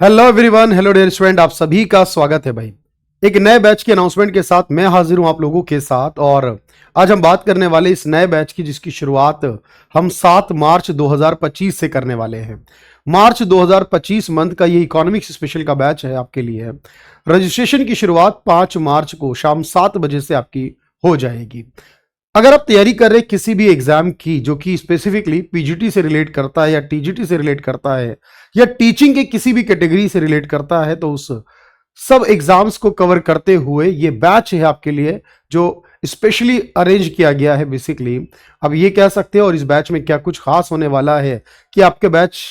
Hello everyone, hello dear student, आप सभी का स्वागत है भाई। एक नए बैच के अनाउंसमेंट के साथ मैं हाजिर हूं आप लोगों के साथ। और आज हम बात करने वाले इस नए बैच की, जिसकी शुरुआत हम 7 मार्च 2025 से करने वाले हैं। मार्च 2025 मंथ का ये इकोनॉमिक्स स्पेशल का बैच है आपके लिए। रजिस्ट्रेशन की शुरुआत 5 मार्च को शाम 7 बजे से आपकी हो जाएगी। अगर आप तैयारी कर रहे किसी भी एग्जाम की जो कि स्पेसिफिकली पीजीटी से रिलेट करता है या टीजीटी से रिलेट करता है या टीचिंग के किसी भी कैटेगरी से रिलेट करता है, तो उस सब एग्जाम्स को कवर करते हुए ये बैच है आपके लिए, जो स्पेशली अरेंज किया गया है। बेसिकली अब ये कह सकते हैं, और इस बैच में क्या कुछ खास होने वाला है कि आपके बैच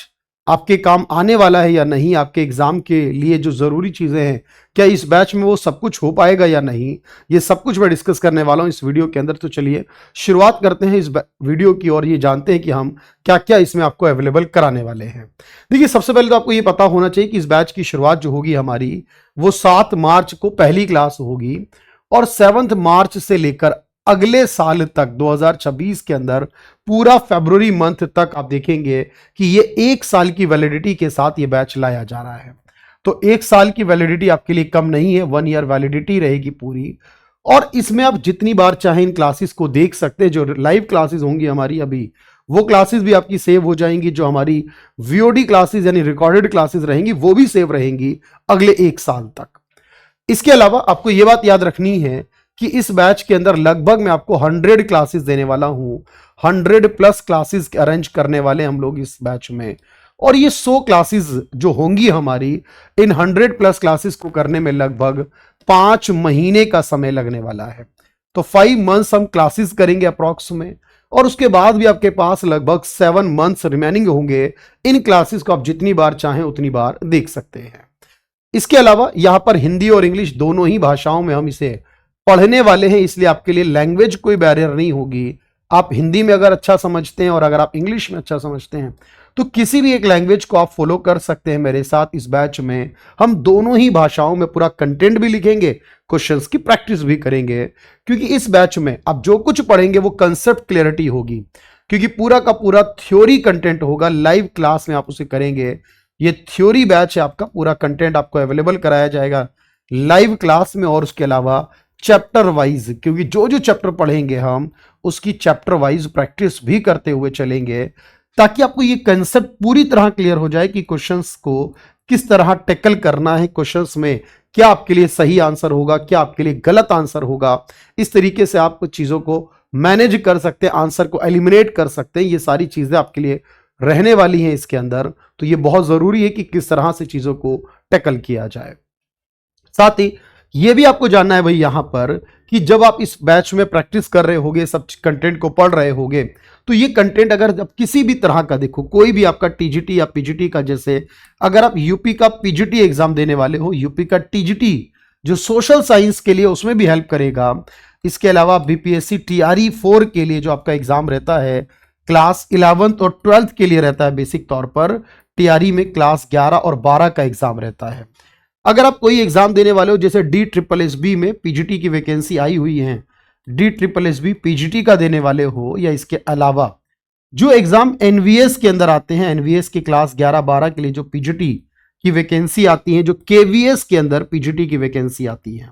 आपके काम आने वाला है या नहीं, आपके एग्जाम के लिए जो जरूरी चीजें हैं क्या इस बैच में वो सब कुछ हो पाएगा या नहीं, ये सब कुछ मैं डिस्कस करने वाला हूं इस वीडियो के अंदर। तो चलिए शुरुआत करते हैं इस वीडियो की, और ये जानते हैं कि हम क्या क्या इसमें आपको अवेलेबल कराने वाले हैं। देखिए, सबसे पहले तो आपको ये पता होना चाहिए कि इस बैच की शुरुआत जो होगी हमारी, वो 7 मार्च को पहली क्लास होगी, और 7 मार्च से लेकर अगले साल तक 2026 के अंदर पूरा फरवरी मंथ तक आप देखेंगे कि ये 1 साल की वैलिडिटी के साथ ये बैच लाया जा रहा है। तो 1 साल की वैलिडिटी आपके लिए कम नहीं है, 1 ईयर वैलिडिटी रहेगी पूरी। और इसमें आप जितनी बार चाहें इन क्लासेस को देख सकते हैं। जो लाइव क्लासेस होंगी हमारी अभी, वो क्लासेस भी आपकी सेव हो जाएंगी। जो हमारी वीओडी क्लासेस यानी रिकॉर्डेड क्लासेस रहेंगी, वो भी सेव रहेंगी अगले 1 साल तक। इसके अलावा आपको यह बात याद रखनी है कि इस बैच के अंदर लगभग मैं आपको 100 क्लासेस देने वाला हूं। 100 प्लस क्लासेस अरेंज करने वाले हम लोग इस बैच में। और ये 100 क्लासेस जो होंगी हमारी, इन 100 प्लस क्लासेस को करने में लगभग 5 महीने का समय लगने वाला है। तो 5 मंथ्स हम क्लासेस करेंगे अप्रॉक्स में, और उसके बाद भी आपके पास लगभग 7 मंथ्स रिमेनिंग होंगे। इन क्लासेस को आप जितनी बार चाहें उतनी बार देख सकते हैं। इसके अलावा यहां पर हिंदी और इंग्लिश दोनों ही भाषाओं में हम इसे पढ़ने वाले हैं, इसलिए आपके लिए लैंग्वेज कोई बैरियर नहीं होगी। आप हिंदी में अगर अच्छा समझते हैं और अगर आप इंग्लिश में अच्छा समझते हैं, तो किसी भी एक लैंग्वेज को आप फॉलो कर सकते हैं मेरे साथ। इस बैच में हम दोनों ही भाषाओं में पूरा कंटेंट भी लिखेंगे, क्वेश्चंस की प्रैक्टिस भी करेंगे, क्योंकि इस बैच में आप जो कुछ पढ़ेंगे वो कंसेप्ट क्लियरिटी होगी, क्योंकि पूरा का पूरा थ्योरी कंटेंट होगा। लाइव क्लास में आप उसे करेंगे। ये थ्योरी बैच है आपका, पूरा कंटेंट आपको अवेलेबल कराया जाएगा लाइव क्लास में। और उसके अलावा चैप्टर वाइज, क्योंकि जो जो चैप्टर पढ़ेंगे हम उसकी चैप्टर वाइज प्रैक्टिस भी करते हुए चलेंगे, ताकि आपको ये कंसेप्ट पूरी तरह क्लियर हो जाए कि क्वेश्चंस को किस तरह टैकल करना है, क्वेश्चंस में क्या आपके लिए सही आंसर होगा, क्या आपके लिए गलत आंसर होगा। इस तरीके से आप चीजों को मैनेज कर सकते हैं, आंसर को एलिमिनेट कर सकते हैं। ये सारी चीजें आपके लिए रहने वाली हैं इसके अंदर। तो ये बहुत जरूरी है कि किस तरह से चीजों को टैकल किया जाए। साथ ही ये भी आपको जानना है भाई यहां पर कि जब आप इस बैच में प्रैक्टिस कर रहे होगे, सब कंटेंट को पढ़ रहे होगे, तो ये कंटेंट अगर जब किसी भी तरह का, देखो कोई भी आपका टीजीटी या पीजीटी का, जैसे अगर आप यूपी का पीजीटी एग्जाम देने वाले हो, यूपी का टीजीटी जो सोशल साइंस के लिए, उसमें भी हेल्प करेगा। इसके अलावा बीपीएससी टीआरई 4 के लिए जो आपका एग्जाम रहता है, क्लास 11th और 12th के लिए रहता है। बेसिक तौर पर टीआरई में क्लास 11 और 12 का एग्जाम रहता है। अगर आप कोई एग्जाम देने वाले हो, जैसे DSSB में पीजीटी की वैकेंसी आई हुई है, DSSB पीजीटी का देने वाले हो, या इसके अलावा जो एग्जाम एनवीएस के अंदर आते हैं, एनवीएस की क्लास 11-12 के लिए जो पीजीटी की वैकेंसी आती है, जो केवीएस के अंदर पीजीटी की वैकेंसी आती है,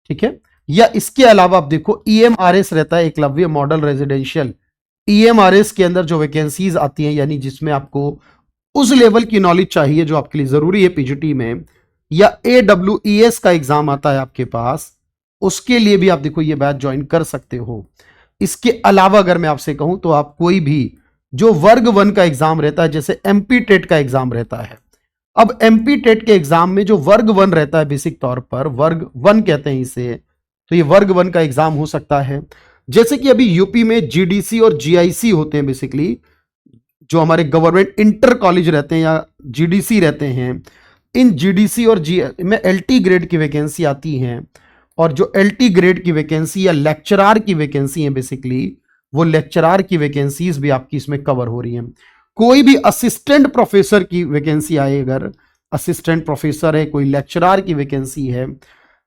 ठीक है। या इसके अलावा आप देखो ईएमआरएस रहता है, एकलव्य मॉडल रेजिडेंशियल। ईएमआरएस के अंदर जो वैकेंसीज आती हैं, यानी जिसमें आपको उस लेवल की नॉलेज चाहिए जो आपके लिए जरूरी है पीजीटी में, या AWES का एग्जाम आता है आपके पास, उसके लिए भी आप देखो ये बैच ज्वाइन कर सकते हो। इसके अलावा अगर मैं आपसे कहूं तो आप कोई भी जो वर्ग 1 का एग्जाम रहता है, जैसे एमपी टेट का एग्जाम रहता है। अब एमपी टेट के एग्जाम में जो वर्ग 1 रहता है, बेसिक तौर पर वर्ग 1 कहते हैं इसे, तो ये वर्ग 1 का एग्जाम हो सकता है। जैसे कि अभी यूपी में जीडीसी और जीआईसी होते हैं, बेसिकली जो हमारे गवर्नमेंट इंटर कॉलेज रहते हैं या जीडीसी रहते हैं। इन जीडीसी और जी में एलटी ग्रेड की वैकेंसी आती हैं, और जो एलटी ग्रेड की वैकेंसी या लेक्चरार की वैकेंसी है, बेसिकली वो लेक्चरार की वैकेंसीज भी आपकी इसमें कवर हो रही हैं। कोई भी असिस्टेंट प्रोफेसर की वैकेंसी आए, अगर असिस्टेंट प्रोफेसर है, कोई लेक्चरार की वैकेंसी है,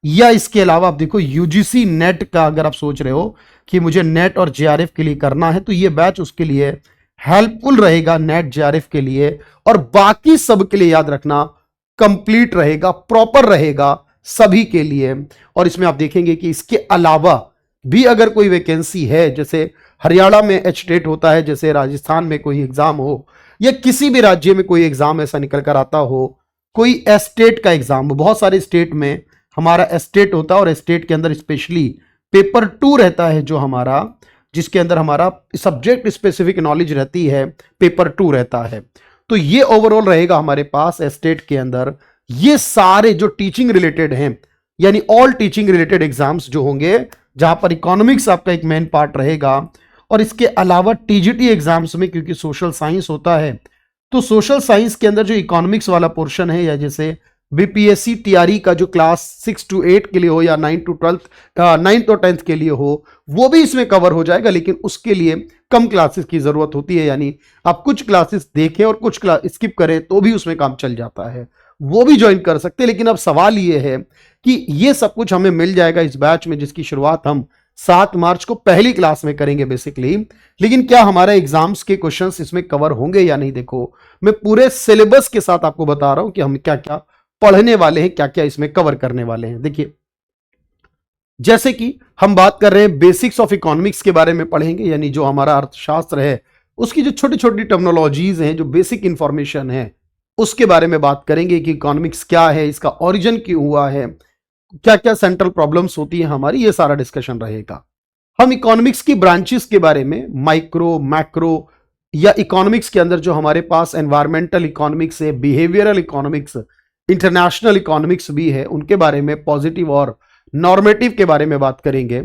या इसके अलावा आप देखो यूजीसी नेट का, अगर आप सोच रहे हो कि मुझे नेट और जेआरएफ के लिए करना है, तो ये बैच उसके लिए हेल्पफुल रहेगा, नेट जेआरएफ के लिए। और बाकी सब के लिए याद रखना कंप्लीट रहेगा, प्रॉपर रहेगा सभी के लिए। और इसमें आप देखेंगे कि इसके अलावा भी अगर कोई वैकेंसी है, जैसे हरियाणा में एचटेट होता है, जैसे राजस्थान में कोई एग्जाम हो, या किसी भी राज्य में कोई एग्जाम ऐसा निकल कर आता हो, कोई एस्टेट का एग्जाम हो, बहुत सारे स्टेट में हमारा एस्टेट होता है और एस्टेट के अंदर स्पेशली पेपर 2 रहता है, जो हमारा जिसके अंदर हमारा सब्जेक्ट स्पेसिफिक नॉलेज रहती है, पेपर 2 रहता है। तो ये ओवरऑल रहेगा हमारे पास एस्टेट के अंदर। ये सारे जो टीचिंग रिलेटेड हैं, यानी ऑल टीचिंग रिलेटेड एग्जाम्स जो होंगे, जहां पर इकोनॉमिक्स आपका एक मेन पार्ट रहेगा। और इसके अलावा टीजीटी एग्जाम्स में, क्योंकि सोशल साइंस होता है, तो सोशल साइंस के अंदर जो इकोनॉमिक्स वाला पोर्शन है, या जैसे बीपीएससी टीआरई का जो क्लास 6 to 8 के लिए हो, या 9 to 12 9th और 10th के लिए हो, वो भी इसमें कवर हो जाएगा। लेकिन उसके लिए कम क्लासेस की जरूरत होती है, यानी आप कुछ क्लासेस देखें और कुछ क्लास स्किप करें तो भी उसमें काम चल जाता है, वो भी ज्वाइन कर सकते हैं। लेकिन अब सवाल ये है कि ये सब कुछ हमें मिल जाएगा इस बैच में, जिसकी शुरुआत हम 7 मार्च को पहली क्लास में करेंगे बेसिकली। लेकिन क्या हमारा एग्जाम्स के क्वेश्चंस इसमें कवर होंगे या नहीं, देखो मैं पूरे सिलेबस के साथ आपको बता रहा हूं कि हम क्या क्या पढ़ने वाले हैं, क्या क्या इसमें कवर करने वाले हैं। देखिए, जैसे कि हम बात कर रहे हैं बेसिक्स ऑफ इकोनॉमिक्स के बारे में पढ़ेंगे, यानी जो हमारा अर्थशास्त्र है उसकी जो छोटी छोटी टर्मिनोलॉजीज हैं, जो बेसिक इंफॉर्मेशन है, उसके बारे में बात करेंगे कि इकोनॉमिक्स क्या है, इसका ओरिजिन क्यों हुआ है, क्या क्या सेंट्रल प्रॉब्लम्स होती है हमारी, ये सारा डिस्कशन रहेगा। हम इकोनॉमिक्स की ब्रांचेस के बारे में, माइक्रो, मैक्रो, या इकोनॉमिक्स के अंदर जो हमारे पास एनवायरमेंटल इकोनॉमिक्स है, बिहेवियरल इकोनॉमिक्स, इंटरनेशनल इकोनॉमिक्स भी है, उनके बारे में, पॉजिटिव और नॉर्मेटिव के बारे में बात करेंगे।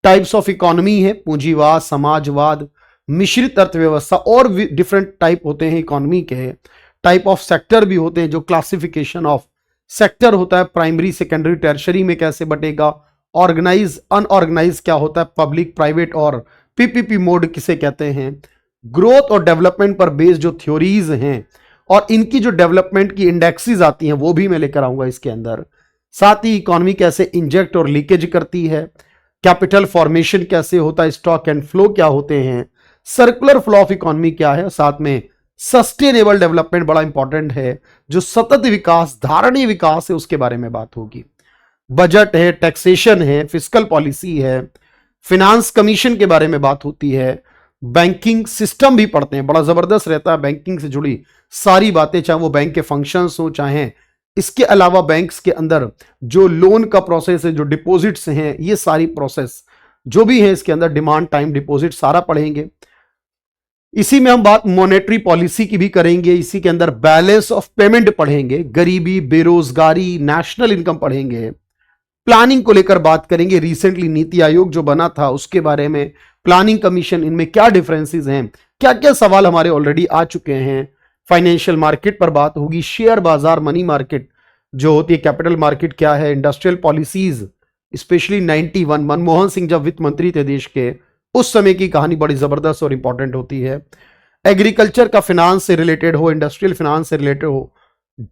टाइप्स ऑफ इकोनॉमी है, पूंजीवाद, समाजवाद, मिश्रित अर्थव्यवस्था, और डिफरेंट टाइप होते हैं इकोनॉमी के। टाइप ऑफ सेक्टर भी होते हैं, जो क्लासिफिकेशन ऑफ सेक्टर होता है, प्राइमरी, सेकेंडरी, टर्शरी में कैसे बटेगा, ऑर्गेनाइज, अनऑर्गेनाइज क्या होता है, पब्लिक, प्राइवेट और पीपीपी मोड किसे कहते हैं। ग्रोथ और डेवलपमेंट पर बेस्ड जो थ्योरीज हैं और इनकी जो डेवलपमेंट की इंडेक्सेस आती हैं, वो भी मैं लेकर आऊंगा इसके अंदर। साथ ही इकोनॉमी कैसे इंजेक्ट और लीकेज करती है, कैपिटल फॉर्मेशन कैसे होता है, स्टॉक एंड फ्लो क्या होते हैं, सर्कुलर फ्लो ऑफ इकोनॉमी क्या है, साथ में सस्टेनेबल डेवलपमेंट बड़ा इंपॉर्टेंट है, जो सतत विकास, धारणीय विकास है, उसके बारे में बात होगी। बजट है, टैक्सेशन है, फिस्कल पॉलिसी है, फिनांस कमीशन के बारे में बात होती है, बैंकिंग सिस्टम भी पढ़ते हैं, बड़ा जबरदस्त रहता है बैंकिंग से जुड़ी सारी बातें, चाहे वो बैंक के फंक्शंस हो, चाहे इसके अलावा बैंक्स के अंदर जो लोन का प्रोसेस है, जो डिपॉजिट्स हैं, ये सारी प्रोसेस जो भी है इसके अंदर, डिमांड, टाइम डिपॉजिट, सारा पढ़ेंगे। इसी में हम बात मॉनेटरी पॉलिसी की भी करेंगे, इसी के अंदर बैलेंस ऑफ पेमेंट पढ़ेंगे, गरीबी, बेरोजगारी, नेशनल इनकम पढ़ेंगे, प्लानिंग को लेकर बात करेंगे, रिसेंटली नीति आयोग जो बना था उसके बारे में, प्लानिंग कमीशन, इनमें क्या डिफरेंसेस हैं, क्या क्या सवाल हमारे ऑलरेडी आ चुके हैं। फाइनेंशियल मार्केट पर बात होगी, शेयर बाजार, मनी मार्केट जो होती है, कैपिटल मार्केट क्या है, industrial policies, specially 91 Manmohan Singh जब वित्त मंत्री थे देश के, उस समय की कहानी बड़ी जबरदस्त और इंपॉर्टेंट होती है। एग्रीकल्चर का फिनांस से रिलेटेड हो, इंडस्ट्रियल फिनांस से रिलेटेड हो,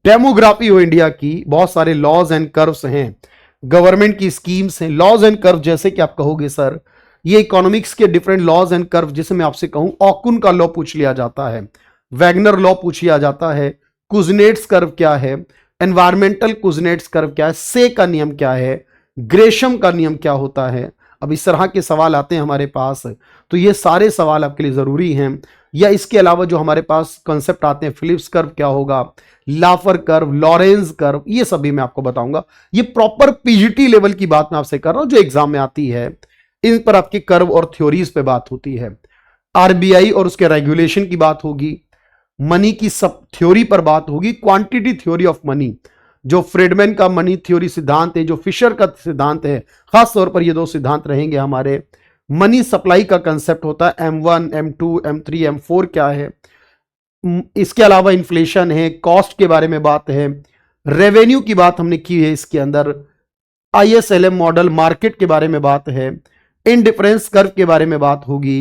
डेमोग्राफी हो इंडिया की, बहुत सारे लॉज एंड कर्व्स हैं, गवर्नमेंट की स्कीम्स हैं। लॉज एंड कर्व जैसे कि आप कहोगे सर ये इकोनॉमिक्स के डिफरेंट लॉज एंड कर्व, जैसे मैं आपसे कहूं ऑकुन का लॉ पूछ लिया जाता है, वैगनर लॉ पूछ लिया जाता है, कुजनेट्स कर्व क्या है, एनवायरमेंटल कुजनेट्स कर्व क्या है, से का नियम क्या है, ग्रेशम का नियम क्या होता है। अब इस तरह के सवाल आते हैं हमारे पास, तो ये सारे सवाल आपके लिए जरूरी हैं। या इसके अलावा जो हमारे पास कॉन्सेप्ट आते हैं, फिलिप्स कर्व क्या होगा, लाफर कर्व, लॉरेंज कर्व, ये सभी मैं आपको बताऊंगा। ये प्रॉपर पीजीटी लेवल की बात मैं आपसे कर रहा हूं जो एग्जाम में आती है, इन पर आपके कर्व और थ्योरीज पे बात होती है। आरबीआई और उसके रेगुलेशन की बात होगी, मनी की सब थ्योरी पर बात होगी, क्वांटिटी थ्योरी ऑफ मनी जो फ्रीडमैन का मनी थ्योरी सिद्धांत है, जो फिशर का सिद्धांत है, खास तौर पर ये दो सिद्धांत रहेंगे हमारे। मनी सप्लाई का कंसेप्ट होता है, M1, M2, M3, M4 क्या है। इसके अलावा इन्फ्लेशन है, कॉस्ट के बारे में बात है, रेवेन्यू की बात हमने की है इसके अंदर, ISLM मॉडल, मार्केट के बारे में बात है, इंडिफरेंस कर्व के बारे में बात होगी,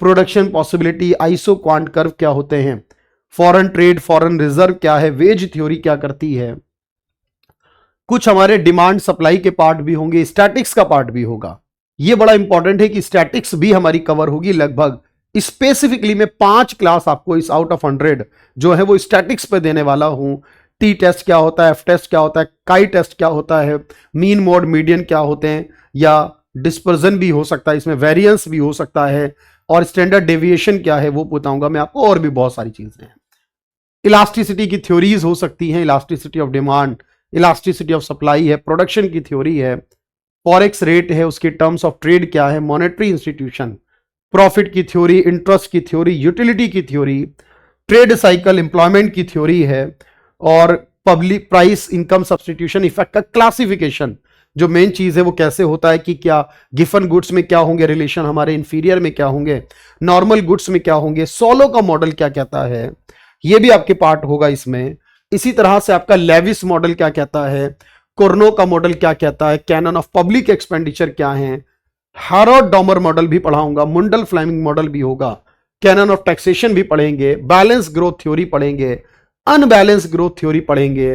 production possibility, iso quant curve क्या होते हैं, फॉरेन ट्रेड, फॉरेन रिजर्व क्या है, वेज थ्योरी क्या करती है, कुछ हमारे डिमांड सप्लाई के पार्ट भी होंगे, स्टैटिक्स का पार्ट भी होगा। ये बड़ा इंपॉर्टेंट है कि स्टैटिक्स भी हमारी कवर होगी। लगभग स्पेसिफिकली मैं 5 क्लास आपको इस आउट ऑफ 100 जो है वो स्टैटिक्स पे देने वाला हूं। टी टेस्ट क्या होता है, एफ टेस्ट क्या होता है, काई टेस्ट क्या होता है, मीन मोड मीडियन क्या होते हैं, या डिस्पर्जन भी हो सकता है, इसमें वेरिएंस भी हो सकता है, और स्टैंडर्ड डेविएशन क्या है वो बताऊंगा मैं आपको, और भी बहुत सारी चीजें हैं। इलास्टिसिटी की थ्योरीज हो सकती हैं, elasticity of demand, elasticity of supply है, प्रोडक्शन की थ्योरी है, फॉरेक्स रेट है, उसके टर्म्स ऑफ ट्रेड क्या है, मॉनेटरी इंस्टीट्यूशन, प्रॉफिट की थ्योरी, इंटरेस्ट की थ्योरी, यूटिलिटी की थ्योरी, ट्रेड साइकिल, एम्प्लॉयमेंट की थ्योरी है, और public price income substitution effect का क्लासिफिकेशन, जो मेन चीज है वो कैसे होता है कि क्या गिफन गुड्स में क्या होंगे रिलेशन, हमारे इंफीरियर में क्या होंगे, नॉर्मल गुड्स में क्या होंगे, सोलो का मॉडल क्या कहता है, ये भी आपके पार्ट होगा इसमें। इसी तरह से आपका लेविस मॉडल क्या कहता है, कोर्नो का मॉडल क्या कहता है, कैनन ऑफ पब्लिक एक्सपेंडिचर क्या है, हारोड डॉमर मॉडल भी पढ़ाऊंगा, मुंडल फ्लेमिंग मॉडल भी होगा, कैनन ऑफ टैक्सेशन भी पढ़ेंगे, बैलेंस ग्रोथ थ्योरी पढ़ेंगे, अनबैलेंस ग्रोथ थ्योरी पढ़ेंगे,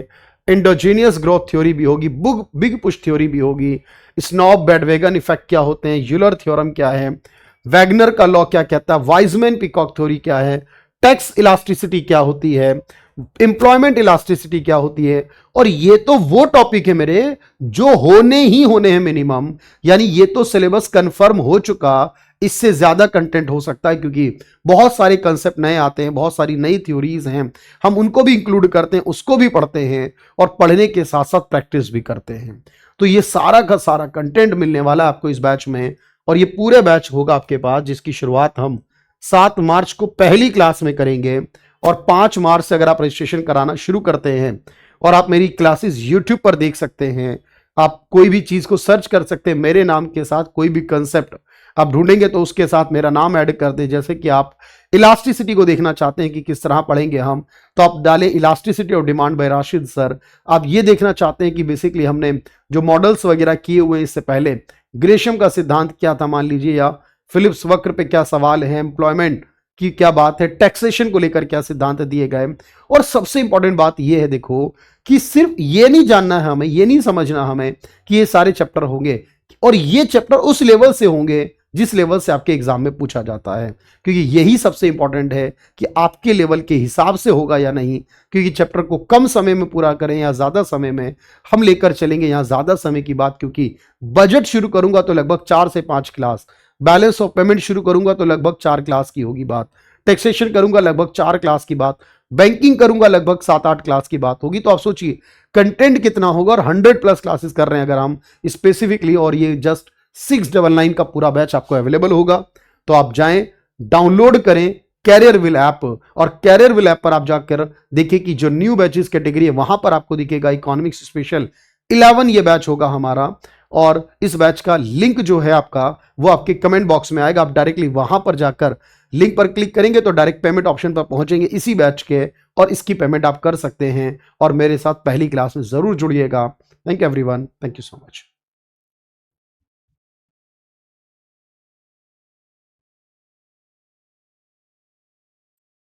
एंडोजीनियस ग्रोथ थ्योरी भी होगी, बिग पुश थ्योरी भी होगी, स्नॉब बेडवेगन इफेक्ट क्या होते हैं, यूलर थ्योरम क्या है, वैगनर का लॉ क्या कहता है, वाइजमैन पिकॉक थ्योरी क्या है, टैक्स इलास्टिसिटी क्या होती है, एम्प्लॉयमेंट इलास्टिसिटी क्या होती है। और ये तो वो टॉपिक है मेरे जो होने ही होने हैं मिनिमम, यानी ये तो सिलेबस कंफर्म हो चुका, इससे ज्यादा कंटेंट हो सकता है क्योंकि बहुत सारे कंसेप्ट नए आते हैं, बहुत सारी नई थ्योरीज हैं, हम उनको भी इंक्लूड करते हैं, उसको भी पढ़ते हैं और पढ़ने के साथ साथ प्रैक्टिस भी करते हैं। तो ये सारा का सारा कंटेंट मिलने वाला है आपको इस बैच में, और ये पूरे बैच होगा आपके पास जिसकी शुरुआत हम 7 मार्च को पहली क्लास में करेंगे, और 5 मार्च से अगर आप रजिस्ट्रेशन कराना शुरू करते हैं और आप मेरी क्लासेस यूट्यूब पर देख सकते हैं, आप कोई भी चीज को सर्च कर सकते हैं मेरे नाम के साथ, कोई भी कंसेप्ट आप ढूंढेंगे तो उसके साथ मेरा नाम ऐड कर दें। जैसे कि आप इलास्टिसिटी को देखना चाहते हैं कि किस तरह पढ़ेंगे हम, तो आप डालें elasticity of demand by Rashid sir. आप ये देखना चाहते हैं कि बेसिकली हमने जो मॉडल्स वगैरह किए हुए इससे पहले, ग्रेशम का सिद्धांत क्या था मान लीजिए, या फिलिप्स वक्र पे क्या सवाल है, एम्प्लॉयमेंट की क्या बात है, टैक्सेशन को लेकर क्या सिद्धांत दिए गए। और सबसे इंपॉर्टेंट बात यह है देखो कि सिर्फ ये नहीं जानना है हमें, ये नहीं समझना हमें कि ये सारे चैप्टर होंगे, और ये चैप्टर उस लेवल से होंगे जिस लेवल से आपके एग्जाम में पूछा जाता है, क्योंकि यही सबसे इंपॉर्टेंट है कि आपके लेवल के हिसाब से होगा या नहीं। क्योंकि चैप्टर को कम समय में पूरा करें या ज्यादा समय में हम लेकर चलेंगे, यहां ज्यादा समय की बात, क्योंकि बजट शुरू करूंगा तो लगभग 4 से 5 क्लास, बैलेंस ऑफ पेमेंट शुरू करूंगा तो लगभग 4 क्लास की होगी बात, टैक्सेशन करूंगा लगभग 4 क्लास की बात, बैंकिंग करूंगा लगभग 7-8 क्लास की बात होगी। तो आप सोचिए कंटेंट कितना होगा, और 100+ क्लासेस कर रहे हैं अगर हम स्पेसिफिकली, और ये जस्ट 699 का पूरा बैच आपको अवेलेबल होगा। तो आप जाएं, डाउनलोड करें कैरियर विल ऐप, और कैरियर विल ऐप पर आप जाकर देखिए कि जो न्यू बैचेस कैटेगरी है वहां पर आपको दिखेगा इकोनॉमिक्स स्पेशल 11 ये बैच होगा हमारा, और इस बैच का लिंक जो है आपका वो आपके कमेंट बॉक्स में आएगा। आप डायरेक्टली वहां पर जाकर लिंक पर क्लिक करेंगे तो डायरेक्ट पेमेंट ऑप्शन पर पहुंचेंगे इसी बैच के, और इसकी पेमेंट आप कर सकते हैं। और मेरे साथ पहली क्लास में जरूर जुड़िएगा। Thank you everyone, thank you so much.